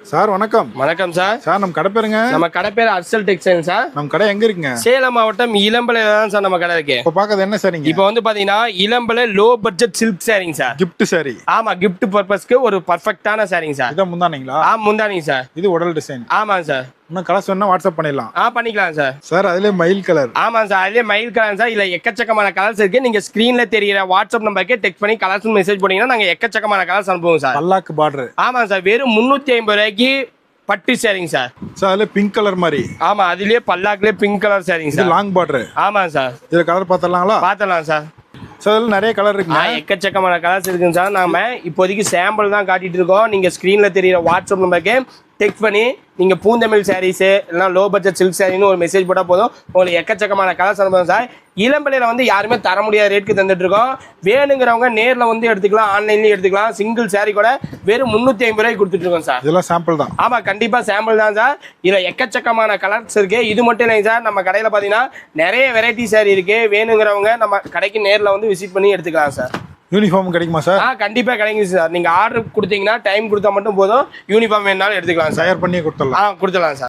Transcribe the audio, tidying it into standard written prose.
Sir வணக்கம். வணக்கம் sir. Sir நம்ம கடை பேருங்க? நம்ம கடை பேர் அர்சல் டெக்ஸ்டைல் சார். நம்ம கடை எங்க இருக்குங்க? சேலம் மாவட்டம் இளம்பலையில தான் சார் நம்ம கடை இருக்கு. இப்போ பார்க்கறது என்ன சாரிங்க? இப்போ வந்து பாத்தீங்கன்னா இளம்பலை லோ பட்ஜெட் சில்க் சாரிங்க சார். Gift sorry. ஆமா, கிஃப்ட் பர்பஸ்க்கு ஒரு பர்ஃபெக்ட்டான சாரிங்க சார். இதான் முந்தானீங்களா? முந்தானிங்க சார். இது உடல் டிசைன். ஆமாங்க சார். இன்னும் கலர்ஸ் வேணா வாட்ஸ்அப் பண்ணிடலாம். பண்ணிக்கலாம் சார். சார் அதுல மயில் கலர். ஆமாங்க சார், அதுலயே மயில் கலர் சார். இல்ல எக்கச்சக்கமான கலர்ஸ் இருக்கு. நீங்க ஸ்கிரீன்ல தெரியுற வாட்ஸ்அப் நம்பருக்கு டெக்ஸ்ட் பண்ணி கலர்ஸ் மெசேஜ் பண்ணீங்கன்னா நாங்க எக்கச்சக்கமான கலர்ஸ் அனுப்புவோம் சார். பல்லாக்கு பார்டர். ஆமாங்க சார், வெறும் 350 ரூபாய்க்கு பட்டு சாரிங்க சார். சார் அதுல பிங்க் கலர் மாதிரி. ஆமா, அதுலயே பல்லாக்குலயே பிங்க் கலர் சாரிங்க சார். Long border. ஆமாங்க சார். இதுல கலர் பார்த்தலாங்களா? பார்த்தலாம் சார். சார் அதுல நிறைய கலர் இருக்குங்க. எக்கச்சக்கமான கலர்ஸ் இருக்குங்க சார். நாம இப்போதைக்கு சாம்பிள் தான் காட்டிட்டு இருக்கோம். நீங்க ஸ்கிரீன்ல தெரியுற வாட்ஸ்அப் நம்பருக்கு டெக்ஸ்ட் பண்ணி நீங்க பூந்தமிழ் சாரீஸ் இல்லைனா லோ பட்ஜெட் சில்க் சாரின்னு ஒரு மெசேஜ் போட்டால் போதும், உங்களுக்கு எக்கச்சக்கமான கலர்ஸ் அனுப்புவோம் சார். இளம்பலையில் வந்து யாருமே தர முடியாத ரேட்டுக்கு தந்துட்டு இருக்கோம். வேணுங்கிறவங்க நேரில் வந்து எடுத்துக்கலாம், ஆன்லைன்லேயும் எடுத்துக்கலாம். சிங்கிள் சாரி கூட வெறும் 350 ரூபாய்க்கு கொடுத்துட்டு இருக்கோம் சார். இதெல்லாம் சாம்பிள் தான். ஆமா, கண்டிப்பா சாம்பிள் தான் சார். இதுல எக்கச்சக்கமான கலர்ஸ் இருக்கு. இது மட்டும் இல்லைங்க சார், நம்ம கடையில் பார்த்தீங்கன்னா நிறைய வெரைட்டி சாரி இருக்கு. வேணுங்கிறவங்க நம்ம கடைக்கு நேரில் வந்து விசிட் பண்ணி எடுத்துக்கலாம் சார். யூனிஃபார்ம் கிடைக்குமா சார்? கண்டிப்பா கிடைக்கும் சார். நீங்க ஆர்டர் கொடுத்தீங்கன்னா டைம் கொடுத்தா மட்டும் போதும். யூனிஃபார்ம் வேணாலும் எடுத்துக்கலாம் சார். தயார் பண்ணி கொடுத்துடலாம். கொடுத்துடலாம் சார்.